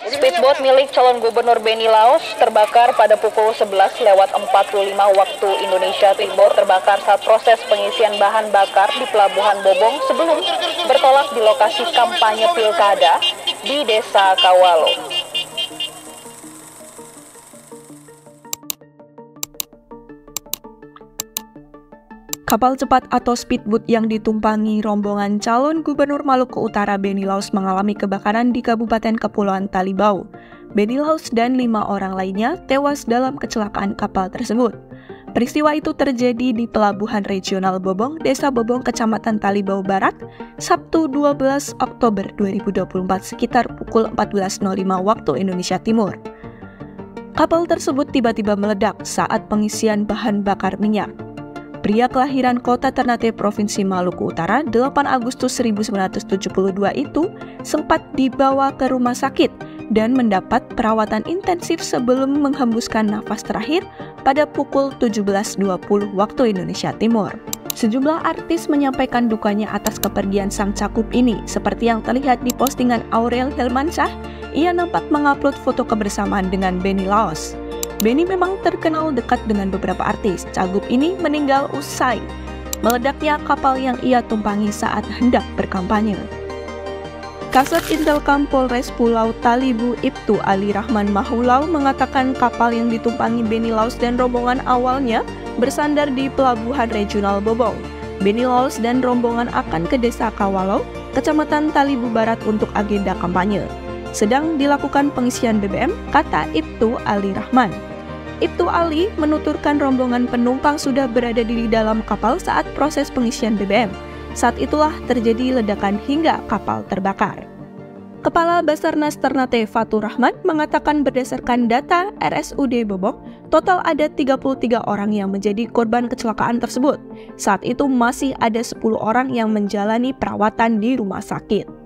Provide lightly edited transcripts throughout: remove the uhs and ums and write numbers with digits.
Speedboat milik calon gubernur Benny Laos terbakar pada pukul 11:45 waktu Indonesia Timur, terbakar saat proses pengisian bahan bakar di Pelabuhan Bobong sebelum bertolak di lokasi kampanye pilkada di Desa Kawalo. Kapal cepat atau speedboat yang ditumpangi rombongan calon gubernur Maluku Utara Benny Laos mengalami kebakaran di Kabupaten Kepulauan Talibau. Benny Laos dan 5 orang lainnya tewas dalam kecelakaan kapal tersebut. Peristiwa itu terjadi di Pelabuhan Regional Bobong, Desa Bobong, Kecamatan Talibau Barat, Sabtu 12 Oktober 2024 sekitar pukul 14.05 waktu Indonesia Timur. Kapal tersebut tiba-tiba meledak saat pengisian bahan bakar minyak. Pria kelahiran Kota Ternate, Provinsi Maluku Utara, 8 Agustus 1972 itu sempat dibawa ke rumah sakit dan mendapat perawatan intensif sebelum menghembuskan nafas terakhir pada pukul 17.20 waktu Indonesia Timur. Sejumlah artis menyampaikan dukanya atas kepergian sang cakup ini, seperti yang terlihat di postingan Aurel Helmansyah. Ia nampak mengupload foto kebersamaan dengan Benny Laos. Benny memang terkenal dekat dengan beberapa artis. Cagup ini meninggal usai meledaknya kapal yang ia tumpangi saat hendak berkampanye. Kasat Intelkam Polres Pulau Talibu Ibtu Ali Rahman Mahulau mengatakan kapal yang ditumpangi Benny Laos dan rombongan awalnya bersandar di Pelabuhan Regional Bobong. Benny Laos dan rombongan akan ke Desa Kawalo, Kecamatan Talibu Barat untuk agenda kampanye. Sedang dilakukan pengisian BBM, kata Ibtu Ali Rahman. Ibtu Ali menuturkan rombongan penumpang sudah berada di dalam kapal saat proses pengisian BBM. Saat itulah terjadi ledakan hingga kapal terbakar. Kepala Basarnas Ternate Fatur Rahman mengatakan berdasarkan data RSUD Bobong, total ada 33 orang yang menjadi korban kecelakaan tersebut. Saat itu masih ada 10 orang yang menjalani perawatan di rumah sakit.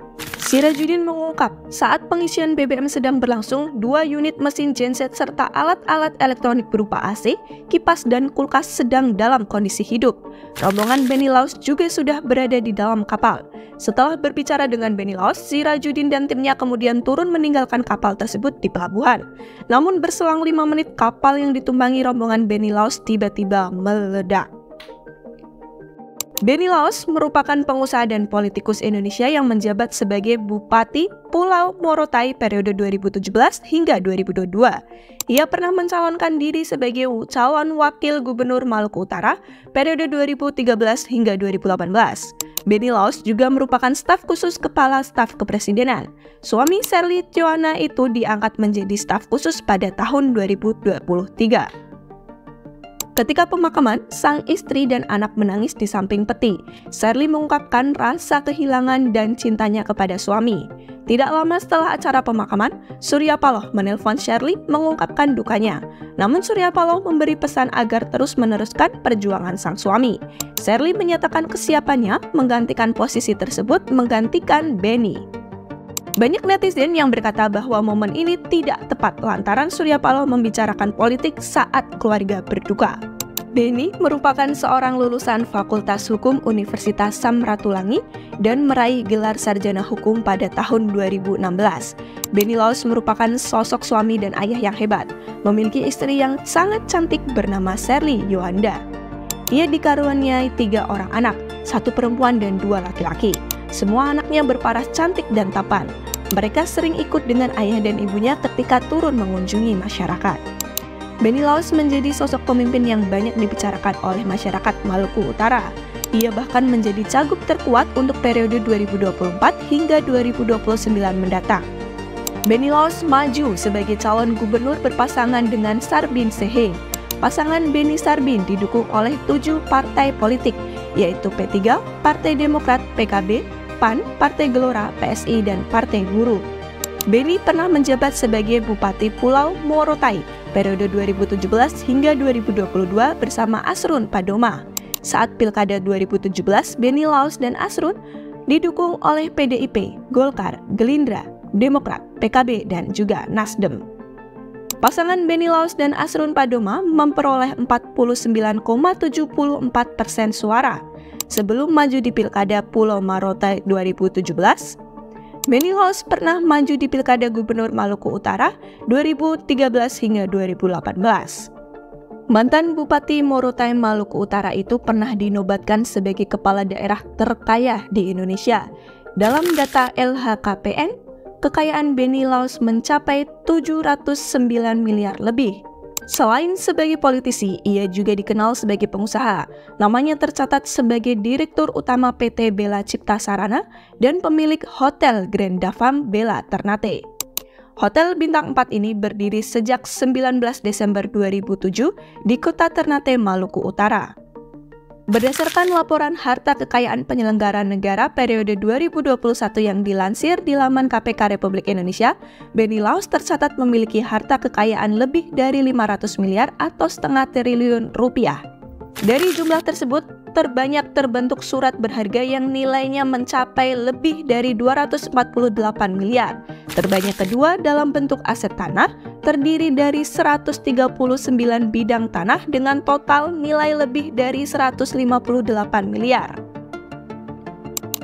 Sirajuddin mengungkap, saat pengisian BBM sedang berlangsung, 2 unit mesin genset serta alat-alat elektronik berupa AC, kipas, dan kulkas sedang dalam kondisi hidup. Rombongan Benny Laos juga sudah berada di dalam kapal. Setelah berbicara dengan Benny Laos, Sirajuddin dan timnya kemudian turun meninggalkan kapal tersebut di pelabuhan. Namun berselang 5 menit, kapal yang ditumpangi rombongan Benny Laos tiba-tiba meledak. Benny Laos merupakan pengusaha dan politikus Indonesia yang menjabat sebagai Bupati Pulau Morotai periode 2017 hingga 2022. Ia pernah mencalonkan diri sebagai calon wakil gubernur Maluku Utara periode 2013 hingga 2018. Benny Laos juga merupakan staf khusus Kepala Staf Kepresidenan. Suami Sherly Joanna itu diangkat menjadi staf khusus pada tahun 2023. Ketika pemakaman, sang istri dan anak menangis di samping peti. Sherly mengungkapkan rasa kehilangan dan cintanya kepada suami. Tidak lama setelah acara pemakaman, Surya Paloh menelpon Sherly mengungkapkan dukanya. Namun Surya Paloh memberi pesan agar terus meneruskan perjuangan sang suami. Sherly menyatakan kesiapannya menggantikan posisi tersebut menggantikan Benny. Banyak netizen yang berkata bahwa momen ini tidak tepat lantaran Surya Paloh membicarakan politik saat keluarga berduka. Benny merupakan seorang lulusan Fakultas Hukum Universitas Samratulangi dan meraih gelar sarjana hukum pada tahun 2016. Benny Laos merupakan sosok suami dan ayah yang hebat, memiliki istri yang sangat cantik bernama Sherly Joanna. Ia dikaruniai 3 orang anak, 1 perempuan dan 2 laki-laki. Semua anaknya berparas cantik dan tampan. Mereka sering ikut dengan ayah dan ibunya ketika turun mengunjungi masyarakat. Benny Laos menjadi sosok pemimpin yang banyak dibicarakan oleh masyarakat Maluku Utara. Ia bahkan menjadi cagup terkuat untuk periode 2024 hingga 2029 mendatang. Benny Laos maju sebagai calon gubernur berpasangan dengan Sarbin Seheng. Pasangan Benny Sarbin didukung oleh 7 partai politik, yaitu P3, Partai Demokrat, PKB, PAN, Partai Gelora, PSI, dan Partai Buruh. Benny pernah menjabat sebagai Bupati Pulau Morotai periode 2017 hingga 2022 bersama Asrun Padoma. Saat Pilkada 2017, Benny Laos dan Asrun didukung oleh PDIP, Golkar, Gerindra, Demokrat, PKB, dan juga Nasdem. Pasangan Benny Laos dan Asrun Padoma memperoleh 49,74% suara. Sebelum maju di Pilkada Pulau Morotai 2017, Benny Laos pernah maju di Pilkada Gubernur Maluku Utara 2013 hingga 2018. Mantan Bupati Morotai Maluku Utara itu pernah dinobatkan sebagai kepala daerah terkaya di Indonesia. Dalam data LHKPN, kekayaan Benny Laos mencapai 709 miliar lebih. Selain sebagai politisi, ia juga dikenal sebagai pengusaha. Namanya tercatat sebagai Direktur Utama PT Bella Cipta Sarana dan pemilik Hotel Grand Davam Bella Ternate. Hotel Bintang 4 ini berdiri sejak 19 Desember 2007 di kota Ternate, Maluku Utara. Berdasarkan laporan harta kekayaan penyelenggara negara periode 2021 yang dilansir di laman KPK Republik Indonesia, Benny Laos tercatat memiliki harta kekayaan lebih dari 500 miliar atau setengah triliun rupiah. Dari jumlah tersebut, terbanyak terbentuk surat berharga yang nilainya mencapai lebih dari 248 miliar. Terbanyak kedua dalam bentuk aset tanah, terdiri dari 139 bidang tanah dengan total nilai lebih dari 158 miliar.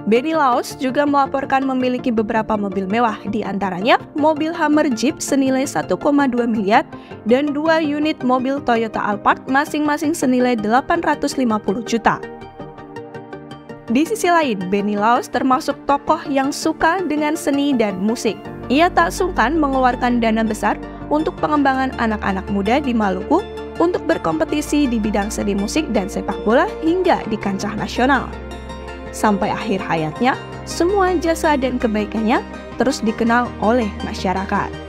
Benny Laos juga melaporkan memiliki beberapa mobil mewah, di antaranya mobil Hummer Jeep senilai 1,2 miliar dan 2 unit mobil Toyota Alphard masing-masing senilai 850 juta. Di sisi lain, Benny Laos termasuk tokoh yang suka dengan seni dan musik. Ia tak sungkan mengeluarkan dana besar untuk pengembangan anak-anak muda di Maluku untuk berkompetisi di bidang seni musik dan sepak bola hingga di kancah nasional. Sampai akhir hayatnya, semua jasa dan kebaikannya terus dikenal oleh masyarakat.